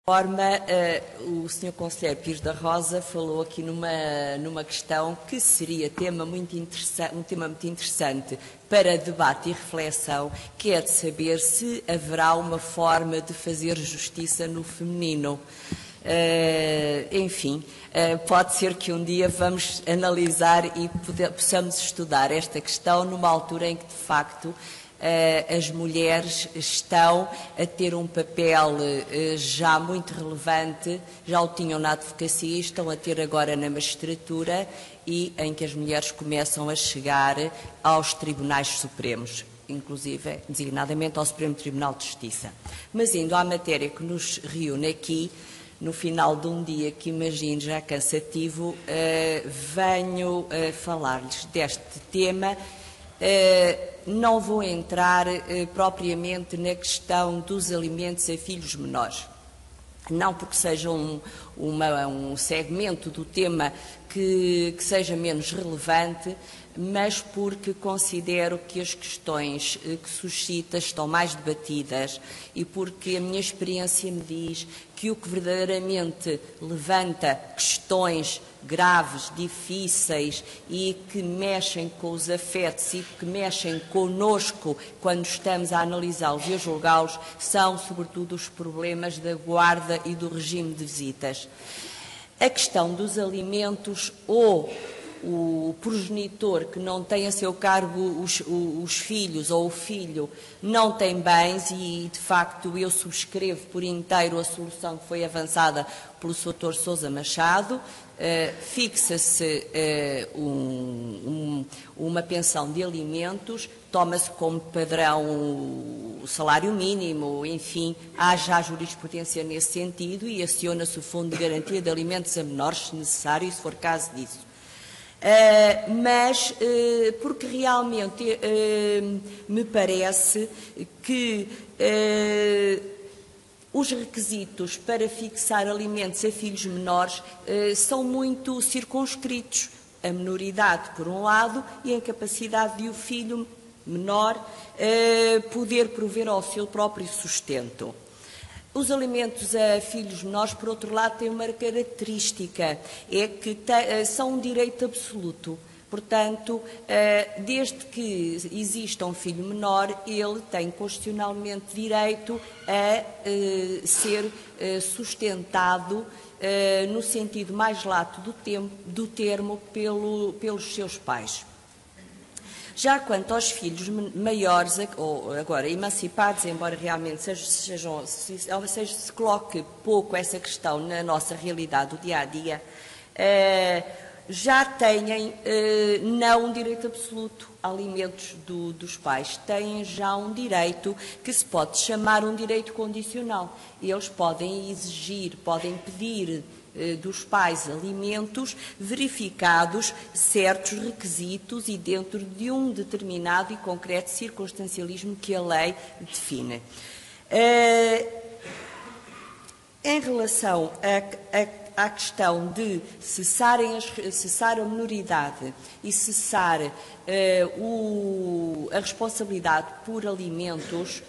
O Sr. Conselheiro Pires da Rosa falou aqui numa questão que seria um tema muito interessante para debate e reflexão, que é de saber se haverá uma forma de fazer justiça no feminino. Pode ser que um dia vamos analisar e possamos estudar esta questão numa altura em que, de facto, as mulheres estão a ter um papel já muito relevante, já o tinham na advocacia e estão a ter agora na magistratura, e em que as mulheres começam a chegar aos tribunais supremos, inclusive, designadamente, ao Supremo Tribunal de Justiça. Mas indo à matéria que nos reúne aqui, no final de um dia que imagino já cansativo, venho falar-lhes deste tema. Não vou entrar propriamente na questão dos alimentos a filhos menores. Não porque seja um segmento do tema que seja menos relevante, mas porque considero que as questões que suscita estão mais debatidas e porque a minha experiência me diz que o que verdadeiramente levanta questões graves, difíceis e que mexem com os afetos e que mexem connosco quando estamos a analisá-los e a julgá-los são, sobretudo, os problemas da guarda e do regime de visitas. A questão dos alimentos ou o progenitor que não tem a seu cargo os filhos ou o filho não tem bens e, de facto, eu subscrevo por inteiro a solução que foi avançada pelo Sr. Sousa Machado. Fixa-se uma pensão de alimentos, toma-se como padrão o salário mínimo, enfim, há já jurisprudência nesse sentido e aciona-se o Fundo de Garantia de Alimentos a Menores, se necessário, e se for caso disso. Porque realmente me parece que os requisitos para fixar alimentos a filhos menores são muito circunscritos. A menoridade, por um lado, e a incapacidade de o filho menor poder prover ao seu próprio sustento. Os alimentos a filhos menores, por outro lado, têm uma característica, é que são um direito absoluto. Portanto, desde que exista um filho menor, ele tem constitucionalmente direito a ser sustentado no sentido mais lato do termo pelos seus pais. Já quanto aos filhos maiores, ou agora emancipados, embora realmente se coloque pouco essa questão na nossa realidade do dia-a-dia, já têm não um direito absoluto a alimentos dos pais, têm já um direito que se pode chamar um direito condicional. Eles podem exigir, podem pedir dos pais alimentos, verificados certos requisitos e dentro de um determinado e concreto circunstancialismo que a lei define. Em relação à questão de cessar a menoridade e cessar a responsabilidade por alimentos,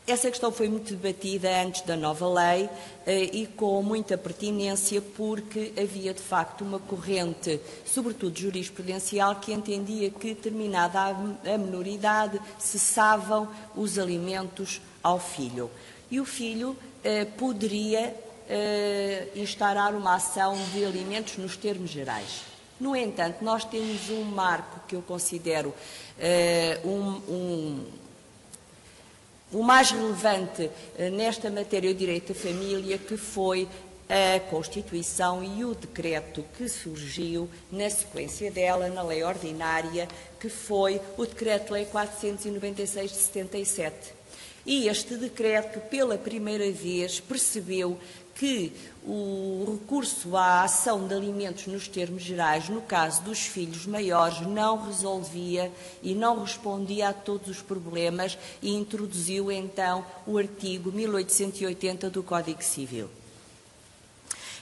essa questão foi muito debatida antes da nova lei e com muita pertinência, porque havia de facto uma corrente, sobretudo jurisprudencial, que entendia que, terminada a menoridade, cessavam os alimentos ao filho. E o filho poderia instaurar uma ação de alimentos nos termos gerais. No entanto, nós temos um marco que eu considero o mais relevante nesta matéria, o direito à família, que foi a Constituição e o decreto que surgiu na sequência dela, na lei ordinária, que foi o Decreto-Lei 496 de 77. E este decreto, pela primeira vez, percebeu que o recurso à ação de alimentos nos termos gerais, no caso dos filhos maiores, não resolvia e não respondia a todos os problemas e introduziu então o artigo 1880 do Código Civil.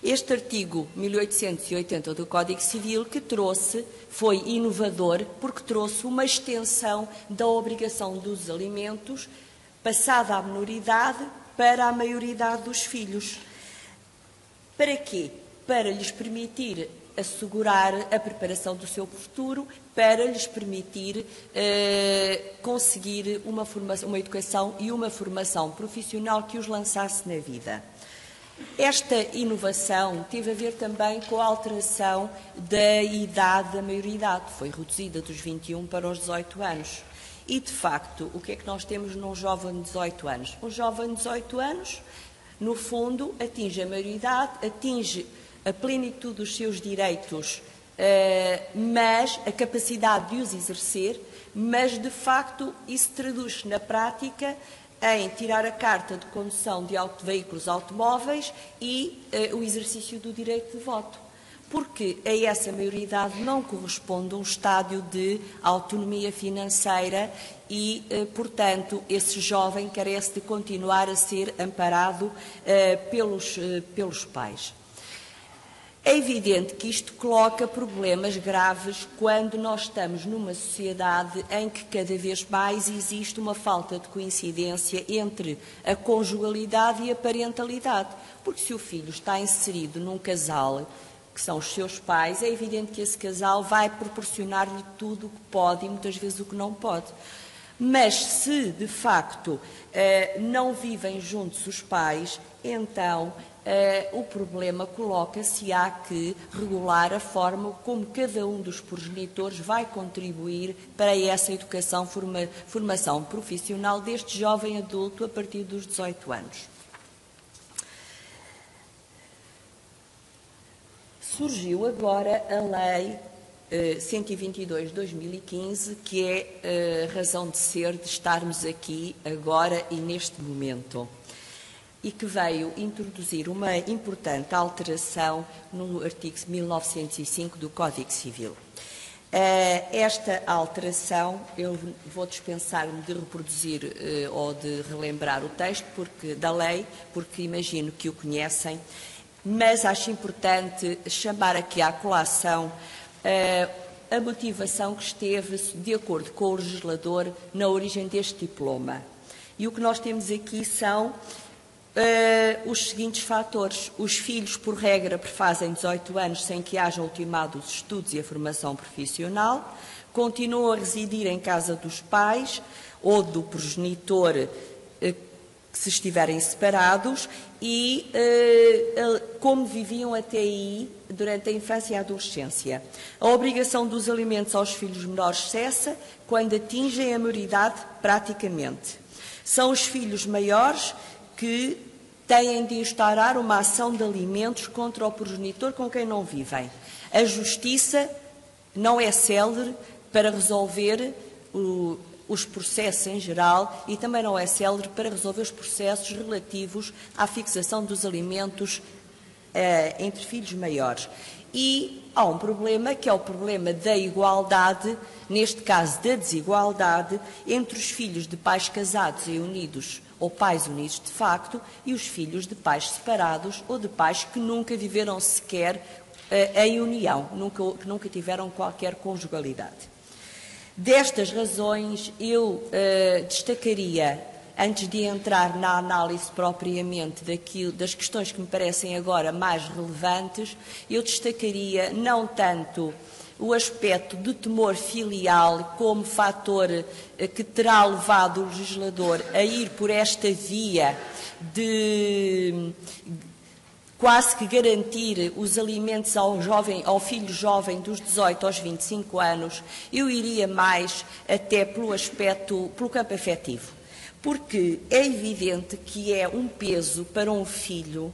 Este artigo 1880 do Código Civil foi inovador porque trouxe uma extensão da obrigação dos alimentos passada a menoridade para a maioridade dos filhos. Para quê? Para lhes permitir assegurar a preparação do seu futuro, para lhes permitir conseguir uma educação e uma formação profissional que os lançasse na vida. Esta inovação teve a ver também com a alteração da idade da maioridade. Foi reduzida dos 21 para os 18 anos. E, de facto, o que é que nós temos num jovem de 18 anos? Um jovem de 18 anos, no fundo, atinge a maioridade, atinge a plenitude dos seus direitos, mas a capacidade de os exercer, mas, de facto, isso traduz na prática em tirar a carta de condução de veículos automóveis e o exercício do direito de voto. Porque a essa maioridade não corresponde um estádio de autonomia financeira e, portanto, esse jovem carece de continuar a ser amparado pelos pais. É evidente que isto coloca problemas graves quando nós estamos numa sociedade em que cada vez mais existe uma falta de coincidência entre a conjugalidade e a parentalidade. Porque se o filho está inserido num casal, que são os seus pais, é evidente que esse casal vai proporcionar-lhe tudo o que pode e muitas vezes o que não pode. Mas se, de facto, não vivem juntos os pais, então o problema coloca-se, há que regular a forma como cada um dos progenitores vai contribuir para essa educação, formação profissional deste jovem adulto a partir dos 18 anos. Surgiu agora a Lei 122 de 2015, que é a razão de ser de estarmos aqui agora e neste momento, e que veio introduzir uma importante alteração no artigo 1905 do Código Civil. Esta alteração, eu vou dispensar-me de reproduzir ou de relembrar o texto da lei, porque imagino que o conhecem, mas acho importante chamar aqui à colação a motivação que esteve de acordo com o legislador na origem deste diploma. E o que nós temos aqui são os seguintes fatores. Os filhos, por regra, prefazem 18 anos sem que hajam ultimado os estudos e a formação profissional, continuam a residir em casa dos pais ou do progenitor se estiverem separados e como viviam até aí durante a infância e a adolescência. A obrigação dos alimentos aos filhos menores cessa quando atingem a maioridade praticamente. São os filhos maiores que têm de instaurar uma ação de alimentos contra o progenitor com quem não vivem. A justiça não é célere para resolver os processos em geral e também não é célere para resolver os processos relativos à fixação dos alimentos entre filhos maiores. E há um problema, que é o problema da igualdade, neste caso da desigualdade, entre os filhos de pais casados e unidos, ou pais unidos de facto, e os filhos de pais separados ou de pais que nunca viveram sequer em união, que nunca tiveram qualquer conjugalidade. Destas razões, eu destacaria, antes de entrar na análise propriamente das questões que me parecem agora mais relevantes, eu destacaria não tanto o aspecto de temor filial como fator que terá levado o legislador a ir por esta via de quase que garantir os alimentos ao filho jovem dos 18 aos 25 anos, eu iria mais até pelo campo afetivo. Porque é evidente que é um peso para um filho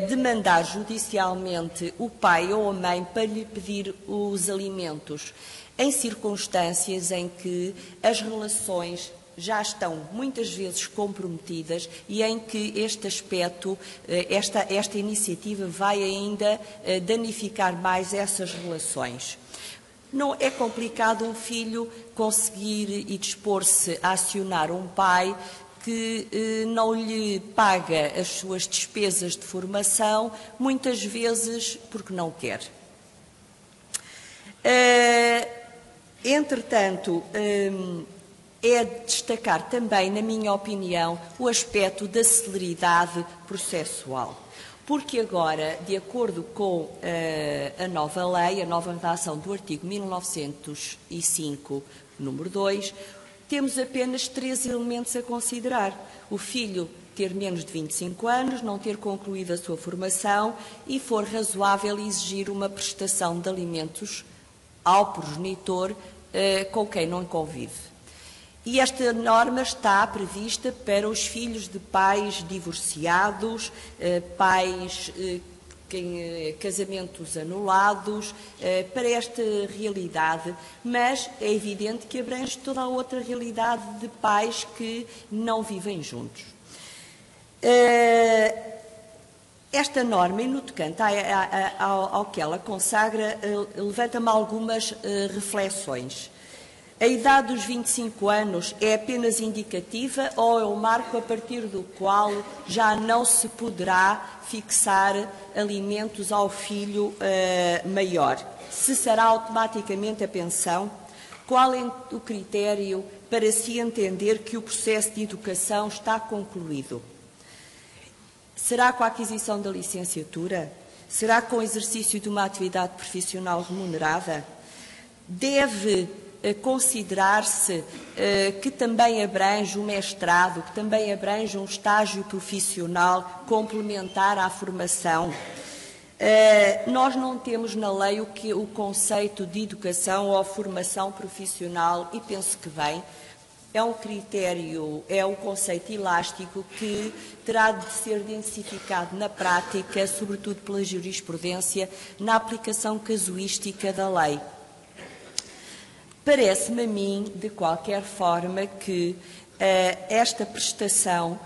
demandar judicialmente o pai ou a mãe para lhe pedir os alimentos, em circunstâncias em que as relações já estão muitas vezes comprometidas e em que este aspecto, esta iniciativa vai ainda danificar mais essas relações. Não é complicado um filho conseguir e dispor-se a acionar um pai que não lhe paga as suas despesas de formação, muitas vezes porque não quer. Entretanto, é destacar também, na minha opinião, o aspecto da celeridade processual. Porque agora, de acordo com a nova lei, a nova redação do artigo 1905, número 2, temos apenas 3 elementos a considerar. O filho ter menos de 25 anos, não ter concluído a sua formação e for razoável exigir uma prestação de alimentos ao progenitor com quem não convive. E esta norma está prevista para os filhos de pais divorciados, pais casamentos anulados, para esta realidade, mas é evidente que abrange toda a outra realidade de pais que não vivem juntos. Esta norma, e no tocante ao que ela consagra, levanta-me algumas reflexões. A idade dos 25 anos é apenas indicativa ou é o marco a partir do qual já não se poderá fixar alimentos ao filho maior? Se será automaticamente a pensão? Qual é o critério para se entender que o processo de educação está concluído? Será com a aquisição da licenciatura? Será com o exercício de uma atividade profissional remunerada? Deve considerar-se que também abrange o mestrado, que também abrange um estágio profissional complementar à formação. Nós não temos na lei o conceito de educação ou formação profissional e penso que bem. É um critério, é um conceito elástico que terá de ser densificado na prática, sobretudo pela jurisprudência, na aplicação casuística da lei. Parece-me a mim, de qualquer forma, que esta prestação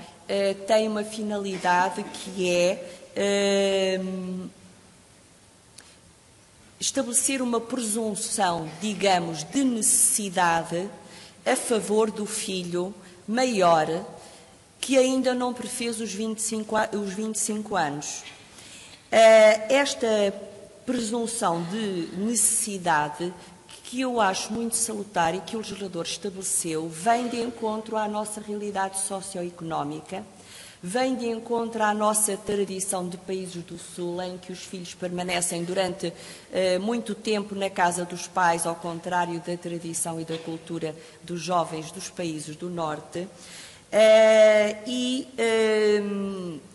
tem uma finalidade que é estabelecer uma presunção, digamos, de necessidade a favor do filho maior que ainda não prefez os 25 anos. Esta presunção de necessidade, que eu acho muito salutar e que o legislador estabeleceu, vem de encontro à nossa realidade socioeconómica, vem de encontro à nossa tradição de países do Sul, em que os filhos permanecem durante muito tempo na casa dos pais, ao contrário da tradição e da cultura dos jovens dos países do Norte.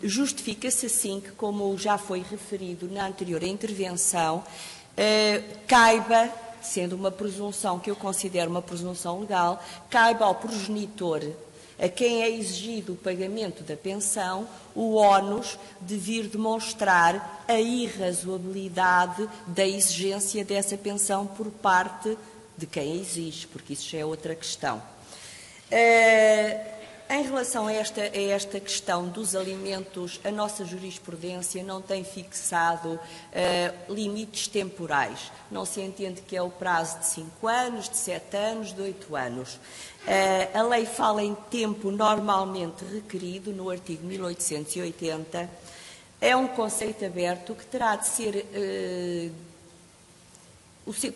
Justifica-se assim que, como já foi referido na anterior intervenção, caiba, sendo uma presunção que eu considero uma presunção legal, caiba ao progenitor, a quem é exigido o pagamento da pensão, o ónus de vir demonstrar a irrazoabilidade da exigência dessa pensão por parte de quem a exige, porque isso já é outra questão. Em relação a esta questão dos alimentos, a nossa jurisprudência não tem fixado limites temporais. Não se entende que é o prazo de 5 anos, de 7 anos, de 8 anos. A lei fala em tempo normalmente requerido, no artigo 1880. É um conceito aberto que terá de ser,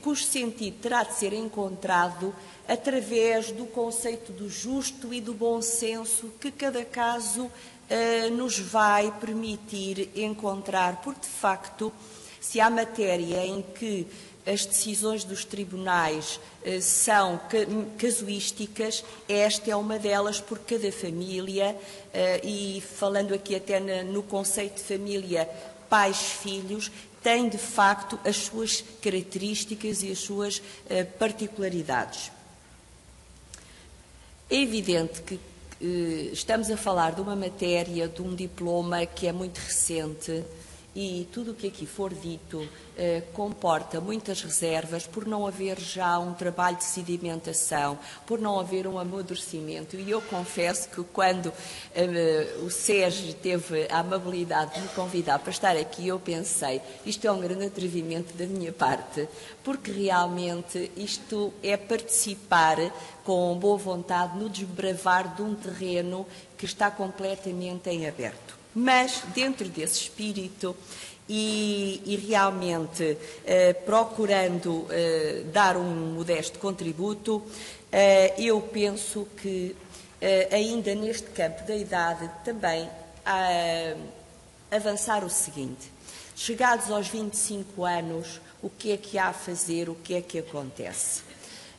cujo sentido terá de ser encontrado através do conceito do justo e do bom senso que cada caso nos vai permitir encontrar, porque, de facto, se há matéria em que as decisões dos tribunais são casuísticas, esta é uma delas, por cada família, e falando aqui até no conceito de família, pais, filhos, tem, de facto, as suas características e as suas particularidades. É evidente que estamos a falar de uma matéria, de um diploma que é muito recente e tudo o que aqui for dito comporta muitas reservas por não haver já um trabalho de sedimentação, por não haver um amadurecimento. E eu confesso que quando o SES teve a amabilidade de me convidar para estar aqui, eu pensei, isto é um grande atrevimento da minha parte, porque realmente isto é participar com boa vontade no desbravar de um terreno que está completamente em aberto. Mas, dentro desse espírito e realmente procurando dar um modesto contributo, eu penso que, ainda neste campo da idade, também avançar o seguinte: chegados aos 25 anos, o que é que há a fazer, o que é que acontece?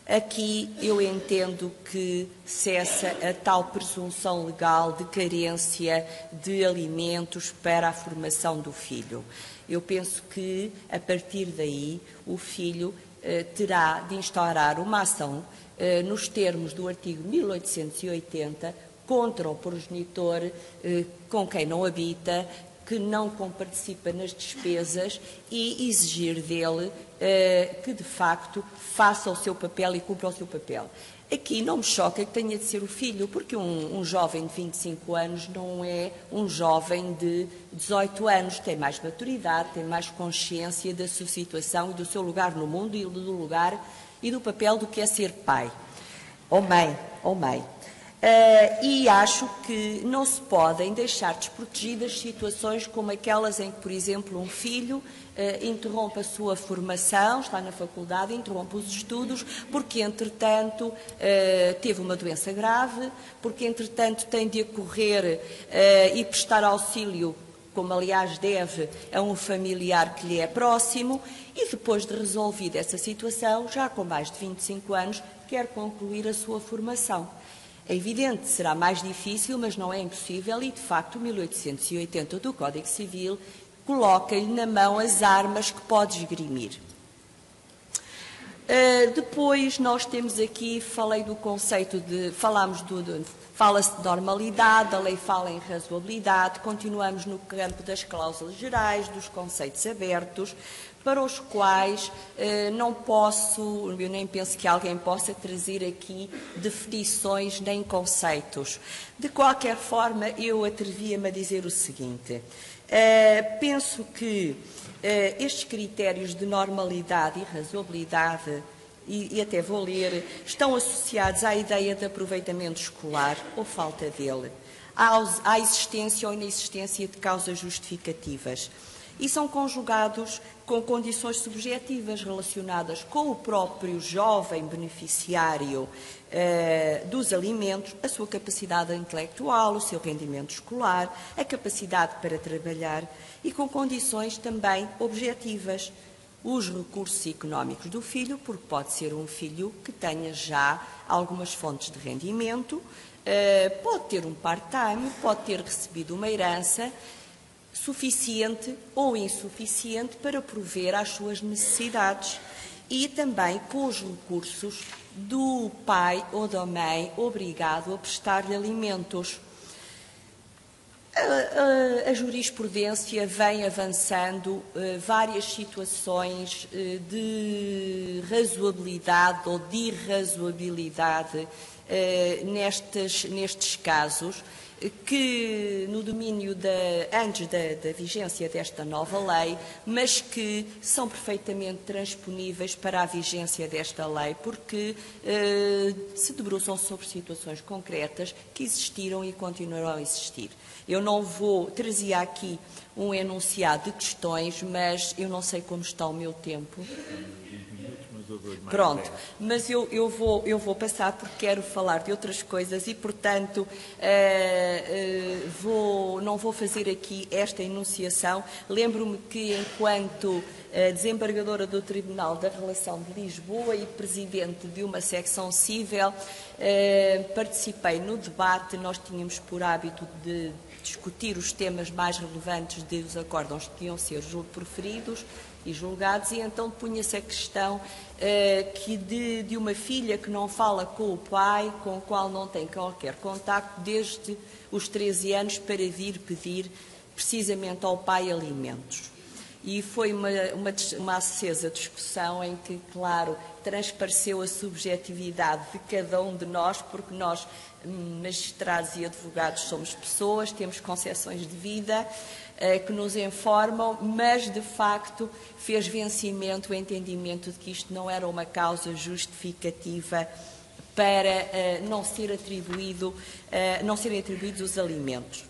Aqui eu entendo que cessa a tal presunção legal de carência de alimentos para a formação do filho. Eu penso que, a partir daí, o filho terá de instaurar uma ação nos termos do artigo 1880 contra o progenitor com quem não habita, que não comparticipa nas despesas, e exigir dele que, de facto, faça o seu papel e cumpra o seu papel. Aqui não me choca que tenha de ser o filho, porque um jovem de 25 anos não é um jovem de 18 anos, tem mais maturidade, tem mais consciência da sua situação e do seu lugar no mundo e do lugar e do papel do que é ser pai ou mãe. E acho que não se podem deixar desprotegidas situações como aquelas em que, por exemplo, um filho interrompe a sua formação, está na faculdade, interrompe os estudos, porque, entretanto, teve uma doença grave, porque, entretanto, tem de acorrer e prestar auxílio, como aliás deve, a um familiar que lhe é próximo, e depois de resolvida essa situação, já com mais de 25 anos, quer concluir a sua formação. É evidente, será mais difícil, mas não é impossível, e de facto o 1880 do Código Civil coloca-lhe na mão as armas que pode esgrimir. Depois nós temos aqui, falei do conceito de, fala-se de normalidade, a lei fala em razoabilidade, continuamos no campo das cláusulas gerais, dos conceitos abertos, para os quais não posso, eu nem penso que alguém possa trazer aqui definições nem conceitos. De qualquer forma, eu atrevia-me a dizer o seguinte: penso que estes critérios de normalidade e razoabilidade, e até vou ler, estão associados à ideia de aproveitamento escolar ou falta dele, à existência ou inexistência de causas justificativas, e são conjugados com condições subjetivas relacionadas com o próprio jovem beneficiário dos alimentos, a sua capacidade intelectual, o seu rendimento escolar, a capacidade para trabalhar, e com condições também objetivas, os recursos económicos do filho, porque pode ser um filho que tenha já algumas fontes de rendimento, pode ter um part-time, pode ter recebido uma herança suficiente ou insuficiente para prover às suas necessidades, e também com os recursos do pai ou da mãe obrigado a prestar-lhe alimentos. A jurisprudência vem avançando várias situações de razoabilidade ou de irrazoabilidade nestes casos, que no domínio antes da vigência desta nova lei, mas que são perfeitamente transponíveis para a vigência desta lei, porque se debruçam sobre situações concretas que existiram e continuarão a existir. Eu não trazia aqui um enunciado de questões, mas eu não sei como está o meu tempo. Pronto, mas eu vou passar, porque quero falar de outras coisas e, portanto, não vou fazer aqui esta enunciação. Lembro-me que, enquanto desembargadora do Tribunal da Relação de Lisboa e presidente de uma secção cível, participei no debate. Nós tínhamos por hábito de discutir os temas mais relevantes dos acórdãos que iam ser proferidos e julgados, e então punha-se a questão de uma filha que não fala com o pai, com o qual não tem qualquer contacto desde os 13 anos, para vir pedir precisamente ao pai alimentos. E foi uma acesa discussão em que, claro, transpareceu a subjetividade de cada um de nós, porque nós, magistrados e advogados, somos pessoas, temos concepções de vida que nos informam, mas, de facto, fez vencimento o entendimento de que isto não era uma causa justificativa para não serem atribuídos os alimentos.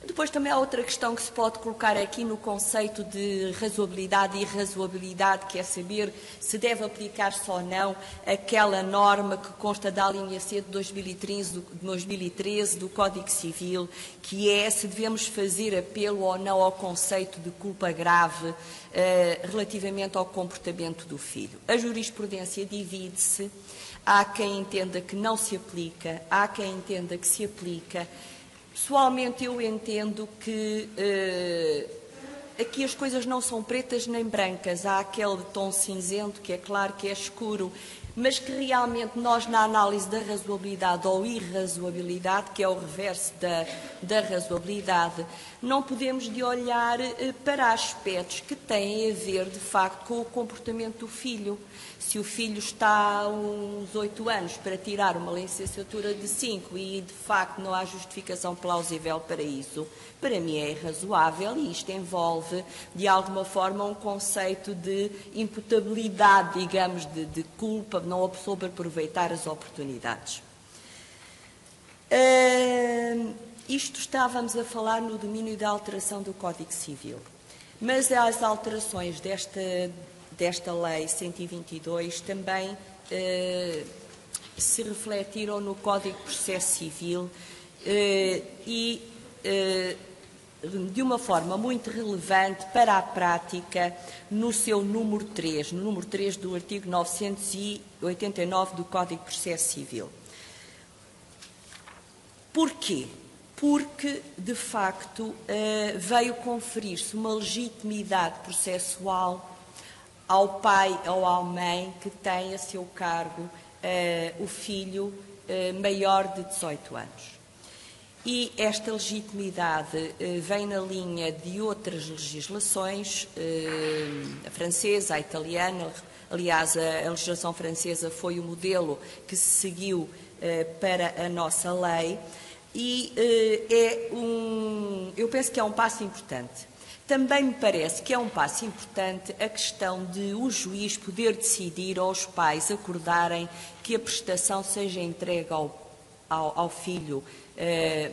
Depois também há outra questão que se pode colocar aqui no conceito de razoabilidade e irrazoabilidade, que é saber se deve aplicar-se ou não aquela norma que consta da linha C de 2013 do Código Civil, que é se devemos fazer apelo ou não ao conceito de culpa grave relativamente ao comportamento do filho. A jurisprudência divide-se, há quem entenda que não se aplica, há quem entenda que se aplica. Pessoalmente, eu entendo que aqui as coisas não são pretas nem brancas. Há aquele tom cinzento que é claro que é escuro, mas que realmente nós, na análise da razoabilidade ou irrazoabilidade, que é o reverso da razoabilidade, não podemos de olhar para aspectos que têm a ver, de facto, com o comportamento do filho. Se o filho está a uns 8 anos para tirar uma licenciatura de 5 e, de facto, não há justificação plausível para isso, para mim é irrazoável e isto envolve, de alguma forma, um conceito de imputabilidade, digamos, de culpa, não soube aproveitar as oportunidades. Isto estávamos a falar no domínio da alteração do Código Civil, mas as alterações desta Lei 122 também se refletiram no Código de Processo Civil e de uma forma muito relevante para a prática no seu número 3, no número 3 do artigo 989 do Código de Processo Civil. Porquê? Porque, de facto, veio conferir-se uma legitimidade processual ao pai ou à mãe que tem a seu cargo o filho maior de 18 anos. E esta legitimidade vem na linha de outras legislações, a francesa, a italiana. Aliás, a legislação francesa foi o modelo que se seguiu para a nossa lei e eu penso que é um passo importante. Também me parece que é um passo importante a questão de o juiz poder decidir ou os pais acordarem que a prestação seja entregue ao filho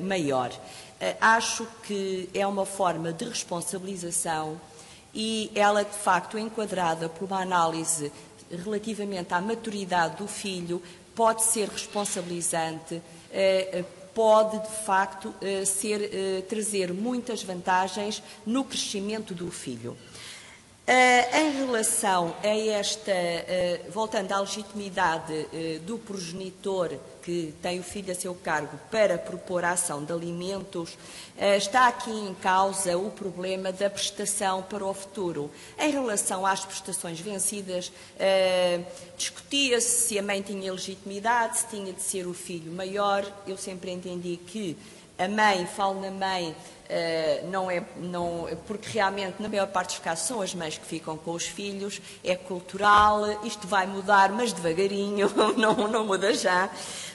maior. Acho que é uma forma de responsabilização e ela, de facto, enquadrada por uma análise relativamente à maturidade do filho, pode ser responsabilizante, pode, de facto, trazer muitas vantagens no crescimento do filho. Em relação a esta, voltando à legitimidade do progenitor que tem o filho a seu cargo para propor a ação de alimentos, está aqui em causa o problema da prestação para o futuro. Em relação às prestações vencidas, discutia-se se a mãe tinha legitimidade, se tinha de ser o filho maior. Eu sempre entendi que a mãe, falo na mãe, porque realmente na maior parte dos casos são as mães que ficam com os filhos, é cultural, isto vai mudar, mas devagarinho, não muda já,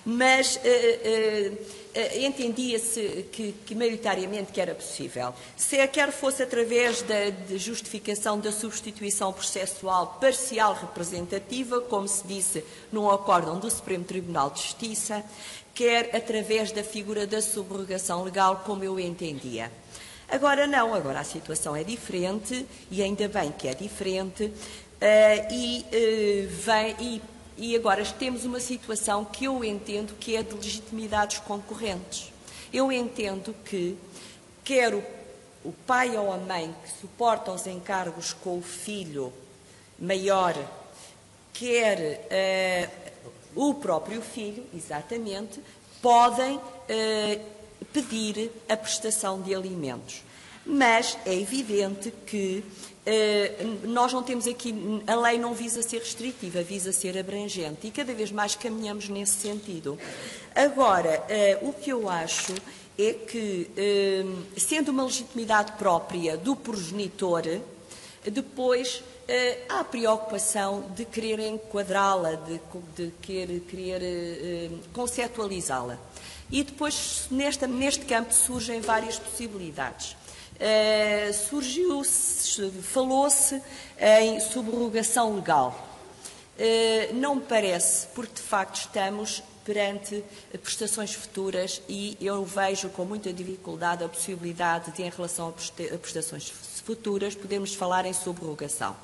mas entendia-se que maioritariamente que era possível. Se quer fosse através da justificação da substituição processual parcial representativa, como se disse num acórdão do Supremo Tribunal de Justiça, quer através da figura da subrogação legal, como eu entendia. Agora não, agora a situação é diferente, e ainda bem que é diferente, e agora temos uma situação que eu entendo que é de legitimidades concorrentes. Eu entendo que quer o pai ou a mãe que suporta os encargos com o filho maior, quer o próprio filho, exatamente, podem pedir a prestação de alimentos. Mas é evidente que nós não temos aqui, a lei não visa ser restritiva, visa ser abrangente e cada vez mais caminhamos nesse sentido. Agora, o que eu acho é que, sendo uma legitimidade própria do progenitor, depois há a preocupação de querer enquadrá-la, de querer conceptualizá-la. E depois, neste campo, surgem várias possibilidades. Falou-se em subrogação legal. Não me parece, porque de facto estamos perante prestações futuras e eu vejo com muita dificuldade a possibilidade de, em relação a prestações futuras, podermos falar em subrogação.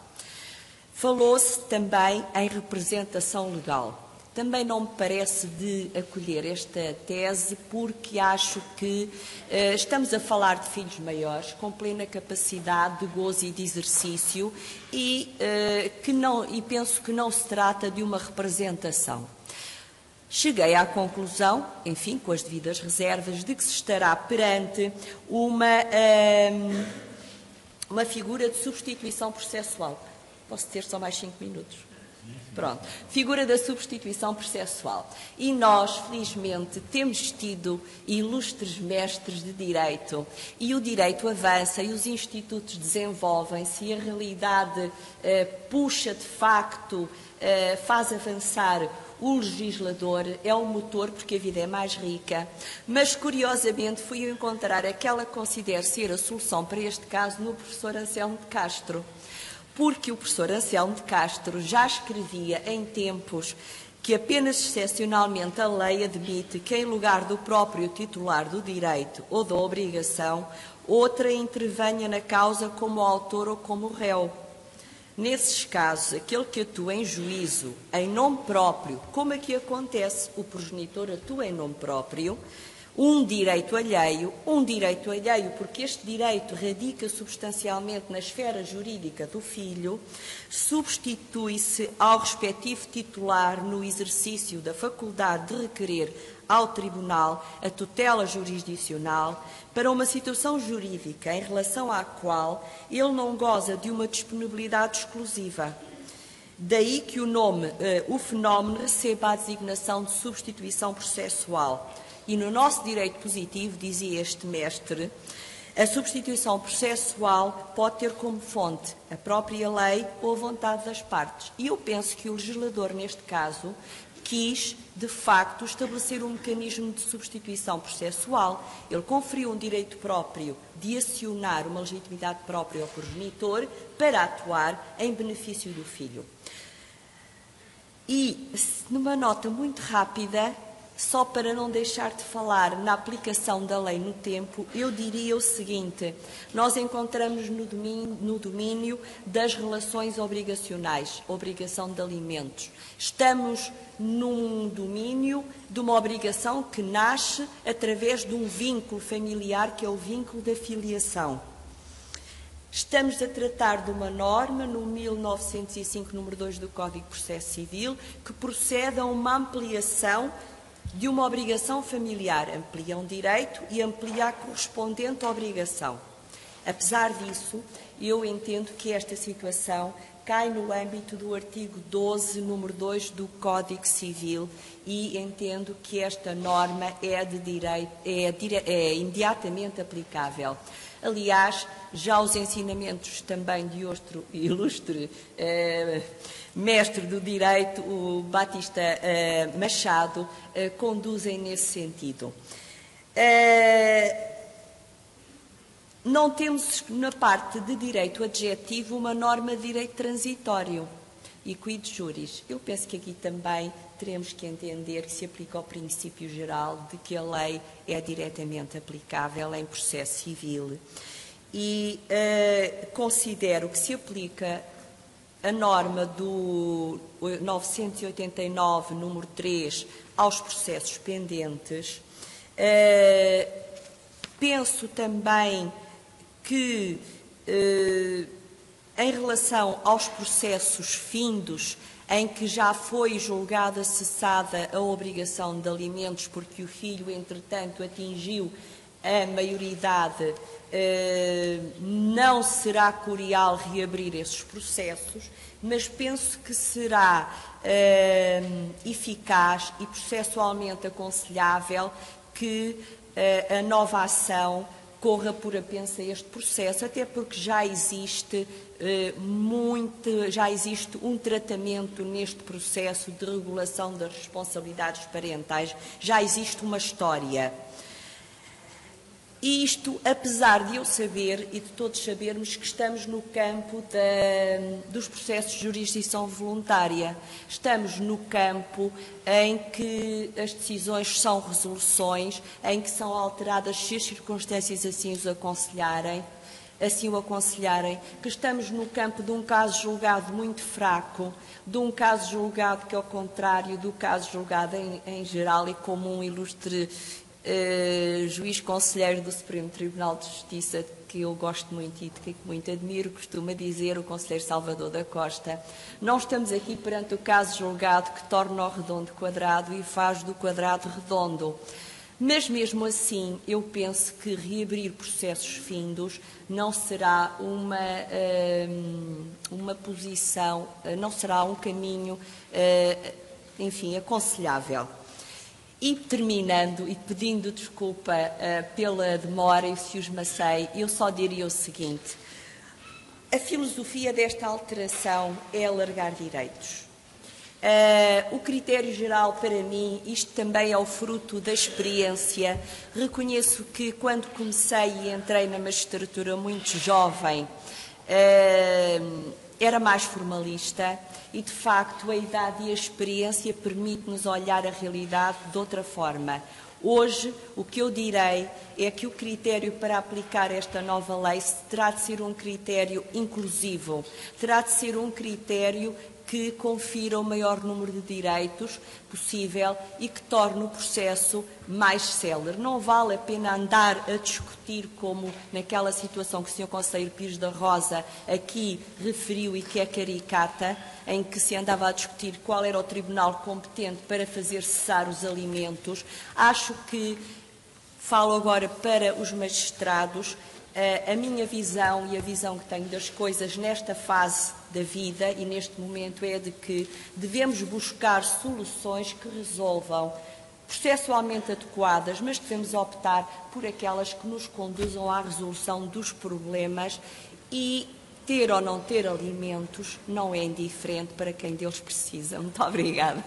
Falou-se também em representação legal. Também não me parece de acolher esta tese, porque acho que estamos a falar de filhos maiores, com plena capacidade de gozo e de exercício, e penso que não se trata de uma representação. Cheguei à conclusão, enfim, com as devidas reservas, de que se estará perante uma figura de substituição processual. Posso ter só mais 5 minutos? Pronto, figura da substituição processual. E nós, felizmente, temos tido ilustres mestres de direito e o direito avança e os institutos desenvolvem-se e a realidade puxa, de facto, faz avançar o legislador, é o motor porque a vida é mais rica, mas curiosamente fui encontrar aquela que considero ser a solução para este caso no professor Anselmo de Castro. Porque o professor Anselmo de Castro já escrevia em tempos que apenas excepcionalmente a lei admite que, em lugar do próprio titular do direito ou da obrigação, outra intervenha na causa como autor ou como réu. Nesses casos, aquele que atua em juízo, em nome próprio, como aqui acontece, o progenitor atua em nome próprio, um direito alheio porque este direito radica substancialmente na esfera jurídica do filho, substitui-se ao respectivo titular no exercício da faculdade de requerer ao Tribunal a tutela jurisdicional para uma situação jurídica em relação à qual ele não goza de uma disponibilidade exclusiva. Daí que o fenómeno receba a designação de substituição processual. E no nosso direito positivo, dizia este mestre, a substituição processual pode ter como fonte a própria lei ou a vontade das partes. E eu penso que o legislador, neste caso, quis, de facto, estabelecer um mecanismo de substituição processual. Ele conferiu um direito próprio de acionar uma legitimidade própria ao progenitor para atuar em benefício do filho. E, numa nota muito rápida, só para não deixar de falar na aplicação da lei no tempo, eu diria o seguinte: nós encontramos no domínio das relações obrigacionais, obrigação de alimentos. Estamos num domínio de uma obrigação que nasce através de um vínculo familiar, que é o vínculo da filiação. Estamos a tratar de uma norma, no 1905, número 2 do Código de Processo Civil, que procede a uma ampliação de uma obrigação familiar, amplia um direito e amplia a correspondente obrigação. Apesar disso, eu entendo que esta situação cai no âmbito do artigo 12, número 2 do Código Civil e entendo que esta norma é imediatamente aplicável. Aliás, já os ensinamentos também de outro ilustre mestre do direito, o Batista Machado, conduzem nesse sentido. Não temos, na parte de direito adjetivo, uma norma de direito transitório e quid juris. Eu penso que aqui também teremos que entender que se aplica ao princípio geral de que a lei é diretamente aplicável em processo civil e considero que se aplica a norma do 989, número 3, aos processos pendentes. Penso também que, em relação aos processos findos, em que já foi julgada cessada a obrigação de alimentos porque o filho, entretanto, atingiu a maioridade, não será curial reabrir esses processos, mas penso que será eficaz e processualmente aconselhável que a nova ação corra por apenso a este processo, até porque já existe um tratamento neste processo de regulação das responsabilidades parentais, já existe uma história. E isto, apesar de eu saber e de todos sabermos que estamos no campo dos processos de jurisdição voluntária, estamos no campo em que as decisões são resoluções, em que são alteradas se as circunstâncias assim o aconselharem, que estamos no campo de um caso julgado muito fraco, de um caso julgado que, ao contrário do caso julgado em geral e como um ilustre juiz conselheiro do Supremo Tribunal de Justiça, que eu gosto muito e de que muito admiro, costuma dizer, o conselheiro Salvador da Costa, não estamos aqui perante o caso julgado que torna o redondo quadrado e faz do quadrado redondo. Mas, mesmo assim, eu penso que reabrir processos findos não será uma posição, não será um caminho, enfim, aconselhável. E, terminando e pedindo desculpa pela demora e se os macei, eu só diria o seguinte: a filosofia desta alteração é alargar direitos. O critério geral, para mim, isto também é o fruto da experiência. Reconheço que, quando comecei e entrei na magistratura muito jovem, era mais formalista e, de facto, a idade e a experiência permite-nos olhar a realidade de outra forma. Hoje, o que eu direi é que o critério para aplicar esta nova lei terá de ser um critério inclusivo, terá de ser um critério que confira o maior número de direitos possível e que torne o processo mais célere. Não vale a pena andar a discutir, como naquela situação que o Sr. Conselheiro Pires da Rosa aqui referiu e que é caricata, em que se andava a discutir qual era o tribunal competente para fazer cessar os alimentos. Acho que, falo agora para os magistrados, a minha visão e a visão que tenho das coisas nesta fase da vida e neste momento é de que devemos buscar soluções que resolvam processualmente adequadas, mas devemos optar por aquelas que nos conduzam à resolução dos problemas, e ter ou não ter alimentos não é indiferente para quem deles precisa. Muito obrigada.